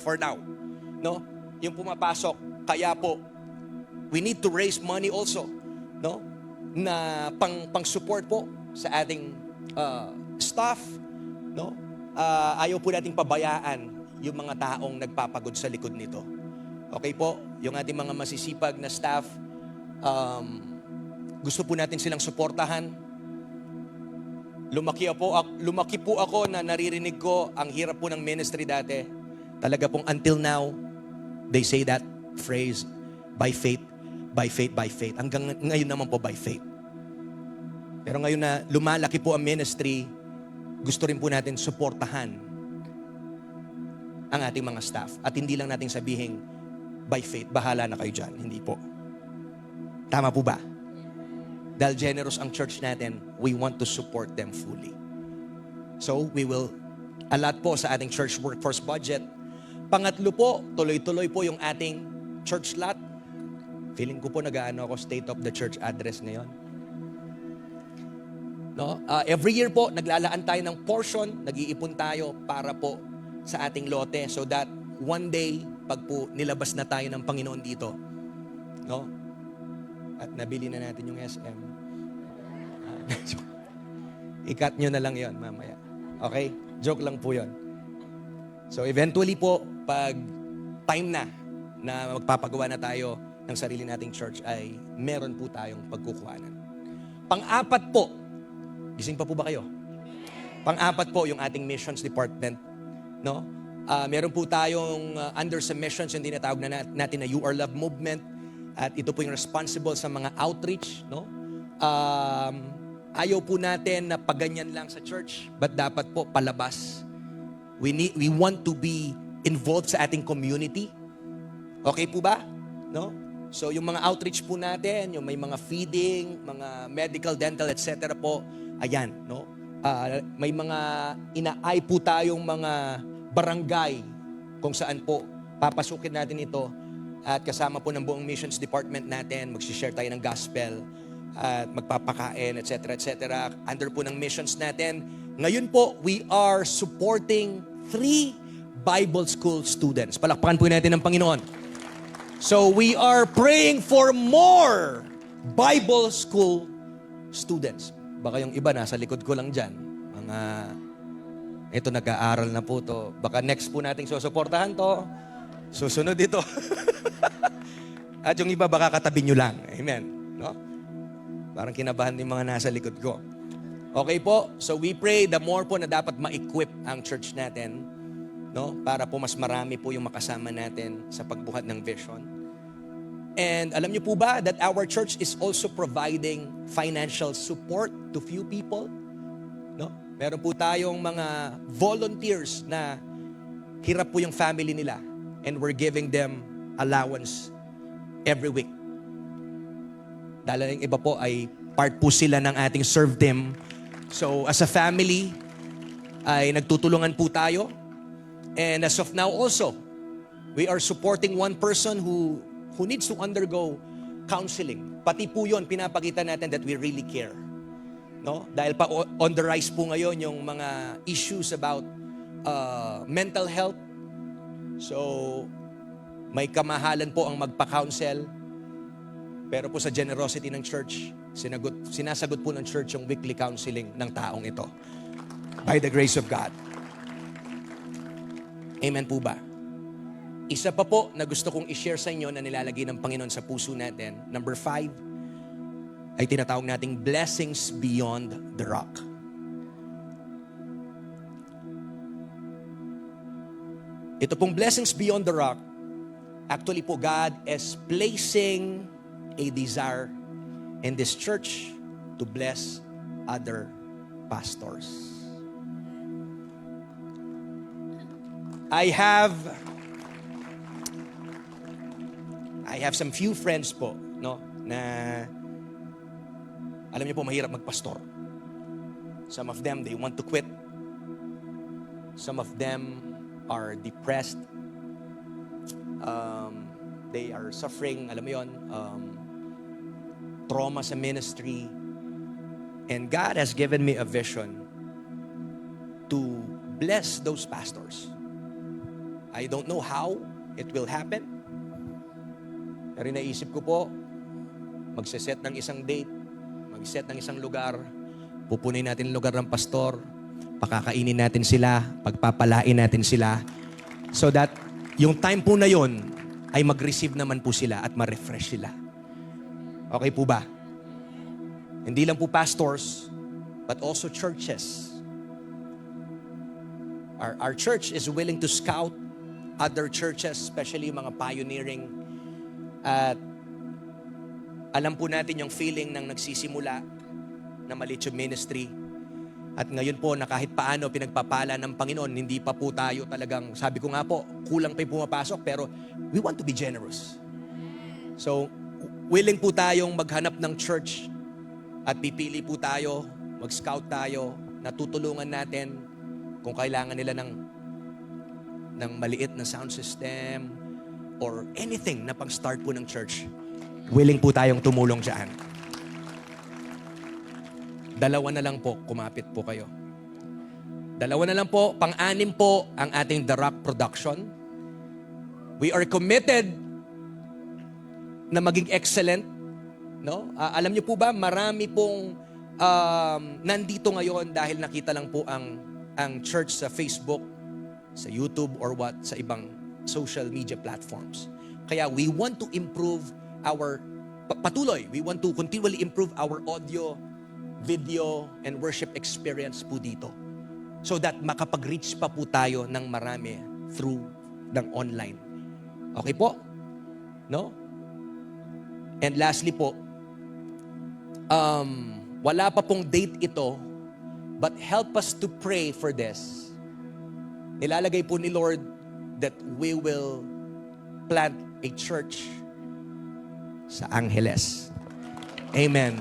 No? Yung pumapasok, kaya po we need to raise money also, no? Na pang-support po sa ating staff, no? Ayaw po nating pabayaan yung mga taong nagpapagod sa likod nito. Okay po, yung ating mga masisipag na staff, gusto po natin silang suportahan. Lumaki po ako na naririnig ko ang hirap po ng ministry dati. Talaga pong until now, they say that phrase, by faith, by faith, by faith. Hanggang ngayon naman po by faith. Pero ngayon na lumalaki po ang ministry, gusto rin po natin suportahan ang ating mga staff. At hindi lang natin sabihin, by faith, bahala na kayo dyan. Hindi po. Tama po ba? Dahil generous ang church natin, we want to support them fully. So, we will allot po sa ating church workforce budget. Pangatlo po, tuloy-tuloy po yung ating church lot. Feeling ko po nag-aano ako state of the church address ngayon. No? Every year po, naglalaan tayo ng portion, nag-iipon tayo para po sa ating lote so that one day, pag po nilabas na tayo ng Panginoon dito, no? At nabili na natin yung SM. I-cut nyo na lang yon mamaya. Okay? Joke lang po yon. So eventually po, pag time na magpapagawa na tayo ng sarili nating church, ay meron po tayong pagkukuhanan. Pang-apat po, gising pa po ba kayo? Pang-apat po, yung ating missions department. No? Meron po tayong under sa missions, yung tinatawag na natin na You Are Love Movement. At ito po yung responsible sa mga outreach. No? Ayaw po natin na paganyan lang sa church, but dapat po palabas. We want to be involved sa ating community. Okay po ba? No? So yung mga outreach po natin, yung may mga feeding, mga medical, dental, etc. po, ayan, no? May mga inaay po tayong mga barangay kung saan po papasukin natin ito at kasama po ng buong missions department natin, mag-share tayo ng gospel at magpapakain, etc. etc. Under po ng missions natin. Ngayon po, we are supporting 3 Bible school students. Palakpakan po natin ng Panginoon. So we are praying for more Bible school students. Baka yung iba nasa likod ko lang dyan. Ito nag-aaral na po to. Baka next po nating susuportahan to. Susunod ito. At yung iba baka katabi nyo lang. Amen. No? Parang kinabahan yung mga nasa likod ko. Okay po? So we pray the more po na dapat ma-equip ang church natin, no? Para po mas marami po yung makasama natin sa pagbuhat ng vision. And alam niyo po ba that our church is also providing financial support to few people? No? Meron po tayong mga volunteers na hirap po yung family nila, and we're giving them allowance every week. Dahil yung iba po ay part po sila ng ating serve team. So as a family, ay nagtutulungan po tayo. And as of now also, we are supporting one person who needs to undergo counseling. Pati po yun, pinapakita natin that we really care. No? Dahil pa on the rise po ngayon yung mga issues about mental health. So, may kamahalan po ang magpa-counsel. Pero po sa generosity ng church, sinasagot po ng church yung weekly counseling ng taong ito. By the grace of God. Amen po ba? Isa pa po na gusto kong i-share sa inyo na nilalagay ng Panginoon sa puso natin. Number 5 ay tinatawag nating blessings beyond the rock. Ito pong blessings beyond the rock, actually po God is placing a desire in this church to bless other pastors. I have some few friends po, no, na alam niyo po mahirap magpastor. Some of them, they want to quit. Some of them are depressed. They are suffering, alam mo yun, trauma sa ministry. And God has given me a vision to bless those pastors. I don't know how it will happen. Pero naisip ko po, magsiset ng isang date, mag-set ng isang lugar, pupunin natin ang lugar ng pastor, pakakainin natin sila, pagpapalain natin sila, so that yung time po na yon ay mag-receive naman po sila at ma-refresh sila. Okay po ba? Hindi lang po pastors, but also churches. Our church is willing to scout other churches, especially yung mga pioneering. At alam po natin yung feeling ng nagsisimula na maliit yung ministry. At ngayon po na kahit paano pinagpapala ng Panginoon, hindi pa po tayo talagang, sabi ko nga po, kulang pa yung pumapasok, pero we want to be generous. So, willing po tayong maghanap ng church at pipili po tayo, mag-scout tayo, natutulungan natin kung kailangan nila ng maliit na sound system or anything na pang-start po ng church. Willing po tayong tumulong dyan. 2 na lang po, kumapit po kayo. 2 na lang po, pang-6 po ang ating The Rock production. We are committed na maging excellent. No? Alam niyo po ba, marami pong nandito ngayon dahil nakita lang po ang church sa Facebook, sa YouTube, or sa ibang social media platforms. Kaya we want to improve we want to continually improve our audio, video, and worship experience po dito. So that makapag-reach pa po tayo ng marami through ng online. Okay po? No? And lastly po, wala pa pong date ito, but help us to pray for this. Nilalagay po ni Lord that we will plant a church sa Angeles. Amen.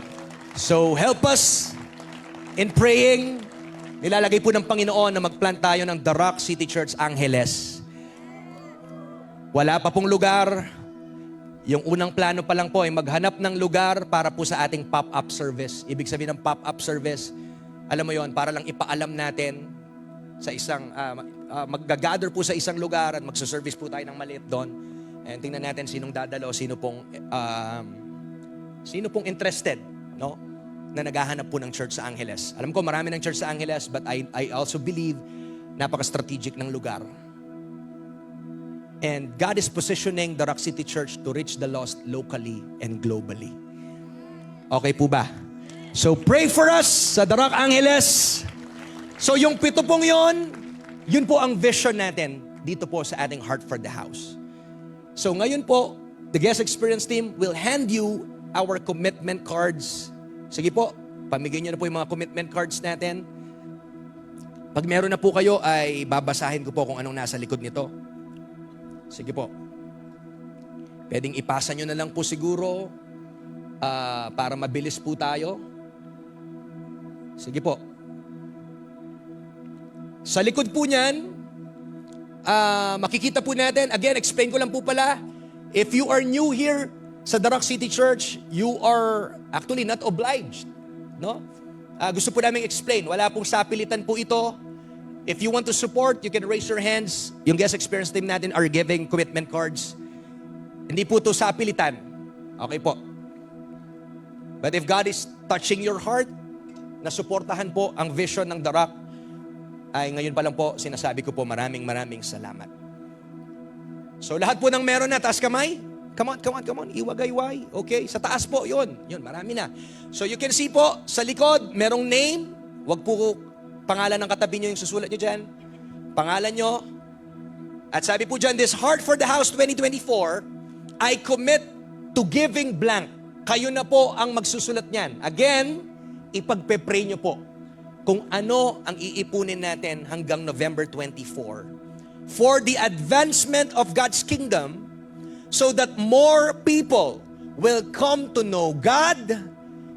So help us in praying. Nilalagay po ng Panginoon na mag-plant tayo ng The Rock City Church Angeles. Wala pa pong lugar. Yung unang plano pa lang po ay maghanap ng lugar para po sa ating pop-up service. Ibig sabihin ng pop-up service, alam mo yon, para lang ipaalam natin sa isang, mag-gather po sa isang lugar at magsaservice po tayo ng maliit doon. And tingnan natin sinong dadalo, sino pong interested, no? Na naghahanap po ng church sa Angeles. Alam ko marami ng church sa Angeles, but I also believe napaka-strategic ng lugar. And God is positioning the Rock City Church to reach the lost locally and globally. Okay po ba? So pray for us sa The Rock Angeles. So yung 7 pong yun po ang vision natin dito po sa ating Heart for the House. So ngayon po, the guest experience team will hand you our commitment cards. Sige po, pamigay nyo na po yung mga commitment cards natin. Pag meron na po kayo, ay babasahin ko po kung anong nasa likod nito. Sige po. Pwedeng ipasa nyo na lang po siguro para mabilis po tayo. Sige po. Sa likod po niyan, makikita po natin, again, explain ko lang po pala, if you are new here sa The Rock City Church, you are actually not obliged. No? Gusto po namin explain, wala pong sapilitan po ito. If you want to support, you can raise your hands. Yung guest experience team natin are giving commitment cards. Hindi po ito sapilitan. Okay po. But if God is touching your heart, na suportahan po ang vision ng The Rock, ay ngayon pa lang po, sinasabi ko po, maraming salamat. So lahat po ng meron na, taas kamay. Come on. Iwagayway. Okay, sa taas po, yun, marami na. So you can see po, sa likod, merong name. Wag po pangalan ng katabi nyo yung susulat nyo dyan. Pangalan nyo. At sabi po dyan, this Heart for the House 2024, I commit to giving blank. Kayo na po ang magsusulat niyan. Again, ipagpe-pray nyo po kung ano ang iipunin natin hanggang November 24 for the advancement of God's kingdom so that more people will come to know God,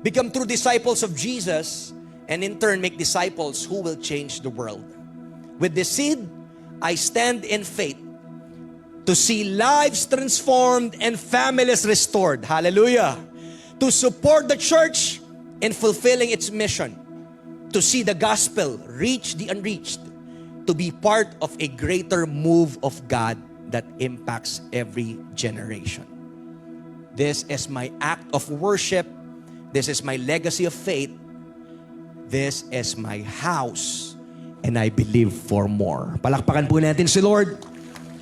become true disciples of Jesus, and in turn make disciples who will change the world. With this seed, I stand in faith to see lives transformed and families restored. Hallelujah. To support the church in fulfilling its mission. To see the gospel reach the unreached, to be part of a greater move of God that impacts every generation. This is my act of worship. This is my legacy of faith. This is my house, and I believe for more. Palakpakan po natin si Lord.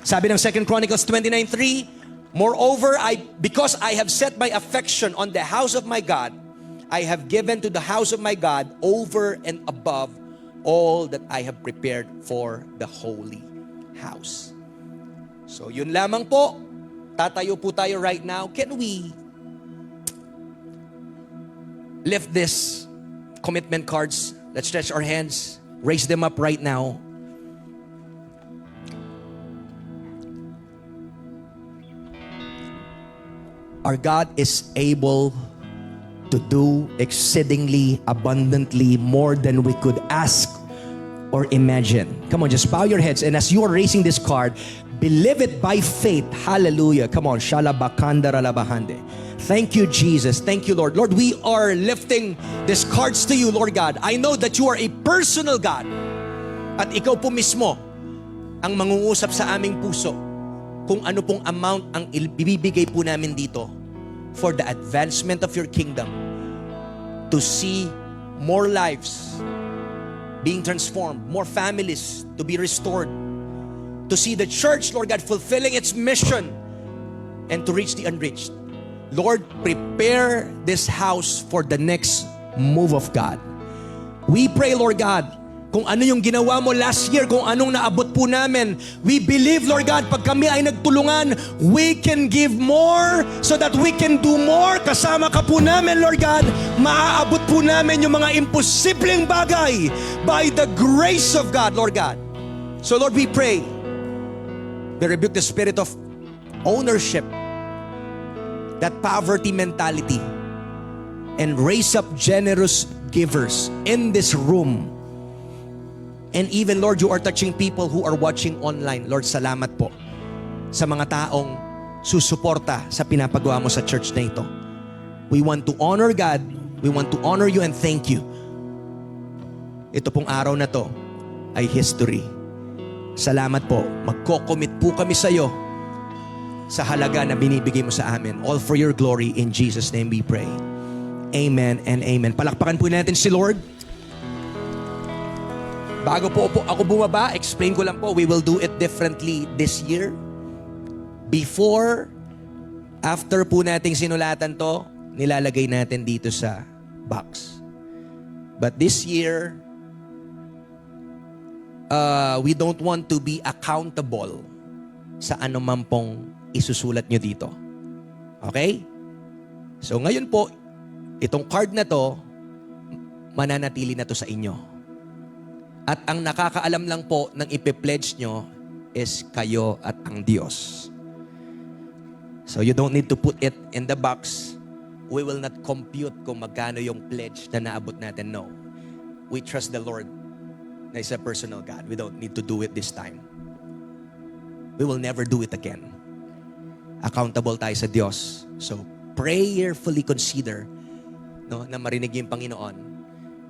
Sabi ng 2 Chronicles 29:3, moreover, because I have set my affection on the house of my God, I have given to the house of my God over and above all that I have prepared for the holy house. So yun lamang po. Tatayo po tayo right now. Can we lift this commitment cards? Let's stretch our hands. Raise them up right now. Our God is able to do exceedingly abundantly more than we could ask or imagine. Come on, just bow your heads, and as you are raising this card, believe it by faith. Hallelujah. Come on. Shalabakandara-labahande. Thank you, Jesus. Thank you, Lord. Lord, we are lifting these cards to you, Lord God. I know that you are a personal God. At ikaw po mismo ang mangungusap sa aming puso kung ano pong amount ang ibibigay po namin dito for the advancement of your kingdom, to see more lives being transformed, more families to be restored, to see the church, Lord God, fulfilling its mission, and to reach the unreached. Lord, prepare this house for the next move of God. We pray, Lord God, kung ano yung ginawa mo last year, kung anong naabot po namin. We believe, Lord God, pag kami ay nagtulungan, we can give more so that we can do more. Kasama ka po namin, Lord God, maaabot po namin yung mga imposibleng bagay by the grace of God, Lord God. So Lord, we pray, we rebuke the spirit of ownership, that poverty mentality, and raise up generous givers in this room. And even, Lord, you are touching people who are watching online. Lord, salamat po sa mga taong susuporta sa pinapagawa mo sa church na ito. We want to honor God. We want to honor you and thank you. Ito pong araw na to ay history. Salamat po. Magko-commit po kami sa iyo sa halaga na binibigay mo sa amin. All for your glory. In Jesus' name we pray. Amen and amen. Palakpakan po natin si Lord. Bago po ako bumaba, explain ko lang po, we will do it differently this year. Before, after po nating sinulatan to, nilalagay natin dito sa box. But this year, we don't want to be accountable sa anuman pong isusulat nyo dito. Okay? So ngayon po, itong card na to, mananatili na to sa inyo. At ang nakakaalam lang po ng ipipledge nyo is kayo at ang Diyos. So you don't need to put it in the box. We will not compute kung magkano yung pledge na naabot natin. No. We trust the Lord na is a personal God. We don't need to do it this time. We will never do it again. Accountable tayo sa Diyos. So prayerfully consider na marinig yung Panginoon.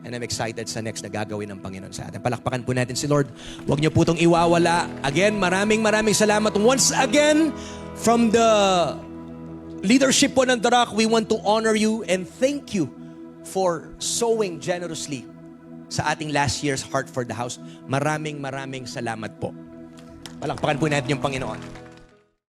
And I'm excited sa next na gagawin ng Panginoon sa atin. Palakpakan po natin si Lord. Huwag niyo po itong iwawala. Again, maraming salamat. Once again, from the leadership po ng The Rock, we want to honor you and thank you for sowing generously sa ating last year's Heart for the House. Maraming salamat po. Palakpakan po natin yung Panginoon.